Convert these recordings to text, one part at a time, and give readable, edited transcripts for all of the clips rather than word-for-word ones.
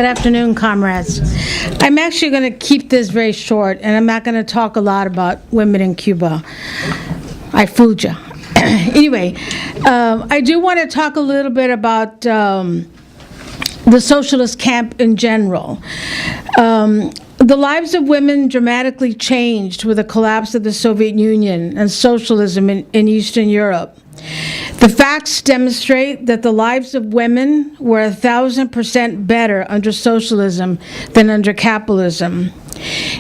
Good afternoon, comrades. I'm actually going to keep this very short, and I'm not going to talk a lot about women in Cuba. I fooled you. Anyway, I do want to talk a little bit about the socialist camp in general. The lives of women dramatically changed with the collapse of the Soviet Union and socialism in Eastern Europe. The facts demonstrate that the lives of women were 1,000% better under socialism than under capitalism.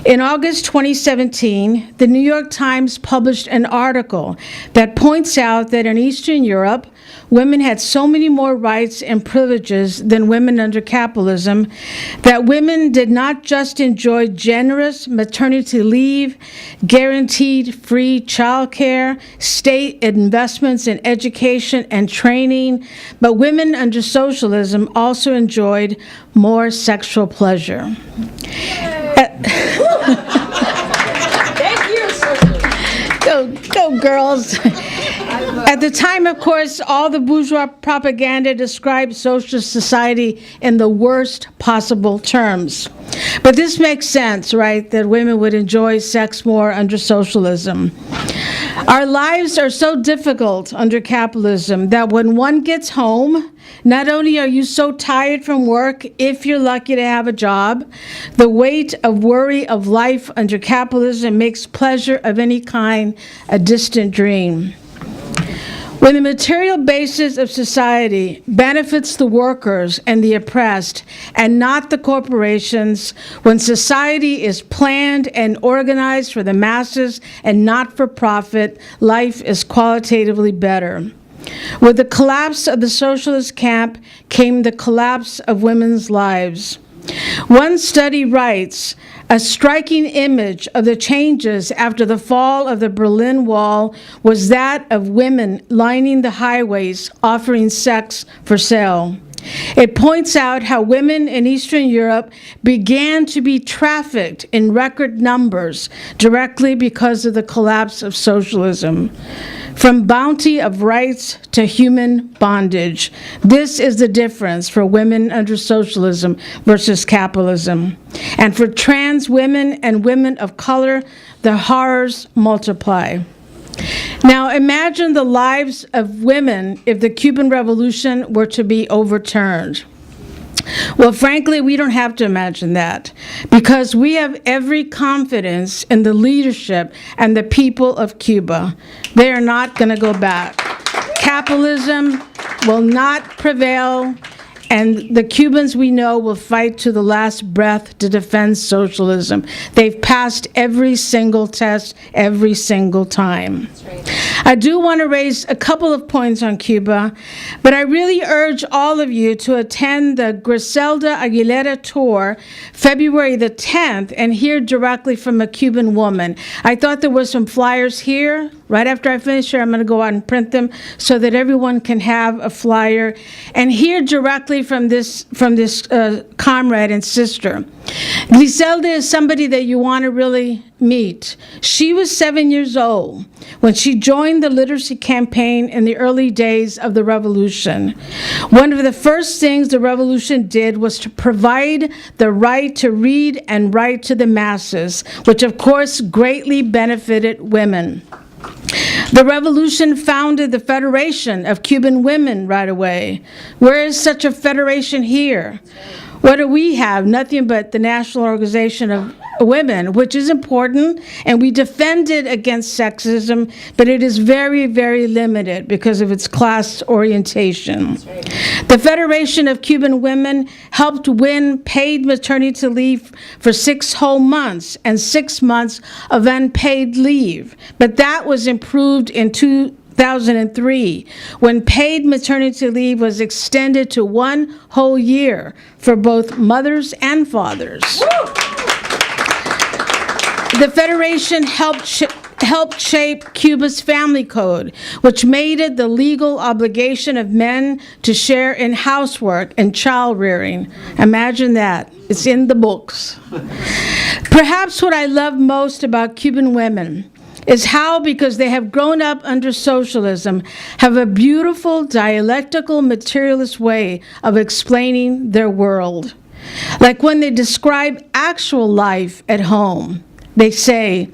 In August 2017, the New York Times published an article that points out that in Eastern Europe, women had so many more rights and privileges than women under capitalism, that women did not just enjoy generous maternity leave, guaranteed free childcare, state investments in education and training, but women under socialism also enjoyed more sexual pleasure. Thank you, socialist. Go girls. At the time, of course, all the bourgeois propaganda described socialist society in the worst possible terms. But this makes sense, right, that women would enjoy sex more under socialism. Our lives are so difficult under capitalism that when one gets home, not only are you so tired from work, if you're lucky to have a job, the weight of worry of life under capitalism makes pleasure of any kind a distant dream. When the material basis of society benefits the workers and the oppressed and not the corporations, when society is planned and organized for the masses and not for profit, life is qualitatively better. With the collapse of the socialist camp came the collapse of women's lives. One study writes, a striking image of the changes after the fall of the Berlin Wall was that of women lining the highways offering sex for sale. It points out how women in Eastern Europe began to be trafficked in record numbers directly because of the collapse of socialism. From bounty of rights to human bondage. This is the difference for women under socialism versus capitalism. And for trans women and women of color, the horrors multiply. Now imagine the lives of women if the Cuban Revolution were to be overturned. Well, frankly, we don't have to imagine that because we have every confidence in the leadership and the people of Cuba. They are not going to go back. Capitalism will not prevail, and the Cubans we know will fight to the last breath to defend socialism. They've passed every single test every single time. I do want to raise a couple of points on Cuba, but I really urge all of you to attend the Griselda Aguilera tour February the 10th and hear directly from a Cuban woman. I thought there were some flyers here. Right after I finish here, I'm going to go out and print them so that everyone can have a flyer and hear directly from this comrade and sister. Griselda is somebody that you want to really meet. She was 7 years old when she joined the literacy campaign in the early days of the revolution. One of the first things the revolution did was to provide the right to read and write to the masses, which of course greatly benefited women. The revolution founded the Federation of Cuban Women right away. Where is such a federation here? What do we have? Nothing but the National Organization of Women, which is important, and we defend it against sexism, but it is very, very limited because of its class orientation. The Federation of Cuban Women helped win paid maternity leave for 6 whole months and 6 months of unpaid leave, but that was improved in 2003, when paid maternity leave was extended to 1 whole year for both mothers and fathers. The Federation helped shape Cuba's family code, which made it the legal obligation of men to share in housework and child rearing. Imagine that. It's in the books. Perhaps what I love most about Cuban women is how, because they have grown up under socialism, have a beautiful dialectical materialist way of explaining their world. Like when they describe actual life at home, they say,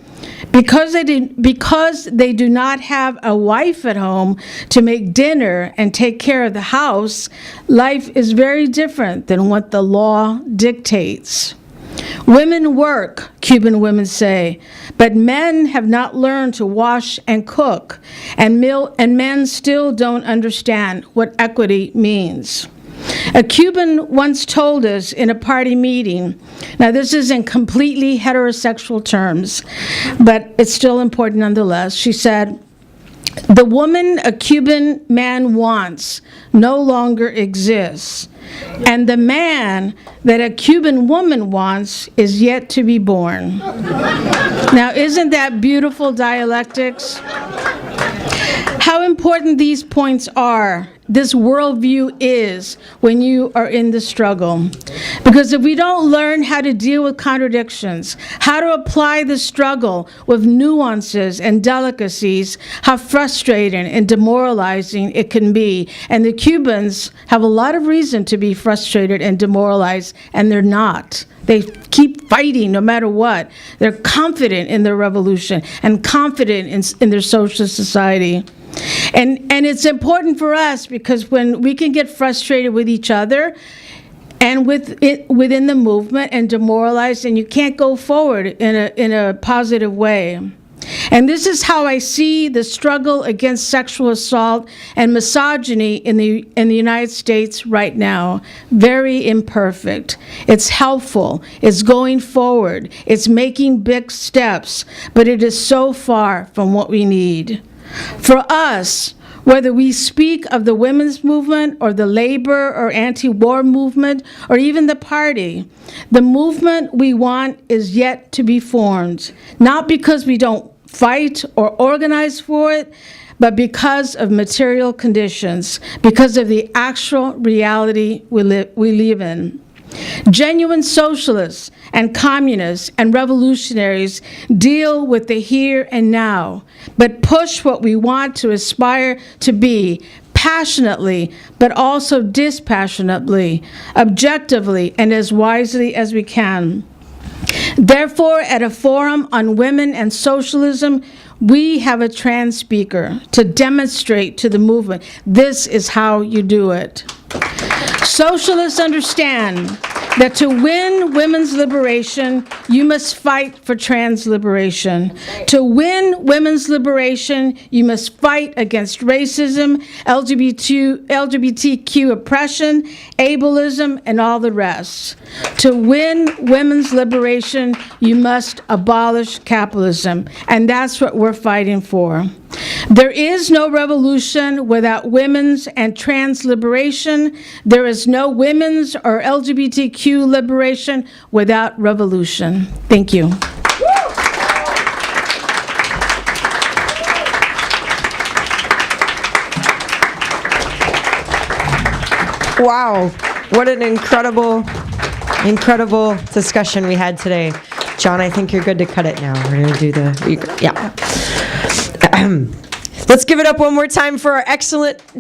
because they do not have a wife at home to make dinner and take care of the house, life is very different than what the law dictates. Women work, Cuban women say, but men have not learned to wash and cook, and men still don't understand what equity means. A Cuban once told us in a party meeting, now this is in completely heterosexual terms, but it's still important nonetheless. She said, "The woman a Cuban man wants no longer exists, and the man that a Cuban woman wants is yet to be born." Now, isn't that beautiful dialectics? How important these points are, this worldview is, when you are in the struggle. Because if we don't learn how to deal with contradictions, how to apply the struggle with nuances and delicacies, how frustrating and demoralizing it can be. And the Cubans have a lot of reason to be frustrated and demoralized, and they're not. They keep fighting no matter what. They're confident in their revolution and confident in their socialist society. And it's important for us because when we can get frustrated with each other and within the movement and demoralized, and you can't go forward in a positive way. And this is how I see the struggle against sexual assault and misogyny in the United States right now. Very imperfect. It's helpful. It's going forward. It's making big steps, but it is so far from what we need. For us, whether we speak of the women's movement or the labor or anti-war movement or even the party, the movement we want is yet to be formed, not because we don't fight or organize for it, but because of material conditions, because of the actual reality we live in. Genuine socialists and communists and revolutionaries deal with the here and now, but push what we want to aspire to be passionately, but also dispassionately, objectively, and as wisely as we can. Therefore, at a forum on women and socialism, we have a trans speaker to demonstrate to the movement, this is how you do it. Socialists understand that to win women's liberation, you must fight for trans liberation. To win women's liberation, you must fight against racism, LGBTQ oppression, ableism, and all the rest. To win women's liberation, you must abolish capitalism, and that's what we're fighting for. There is no revolution without women's and trans liberation. There is no women's or LGBTQ liberation without revolution. Thank you. Wow, what an incredible discussion we had today. John, I think you're good to cut it now. We're going to do the, yeah. Let's give it up one more time for our excellent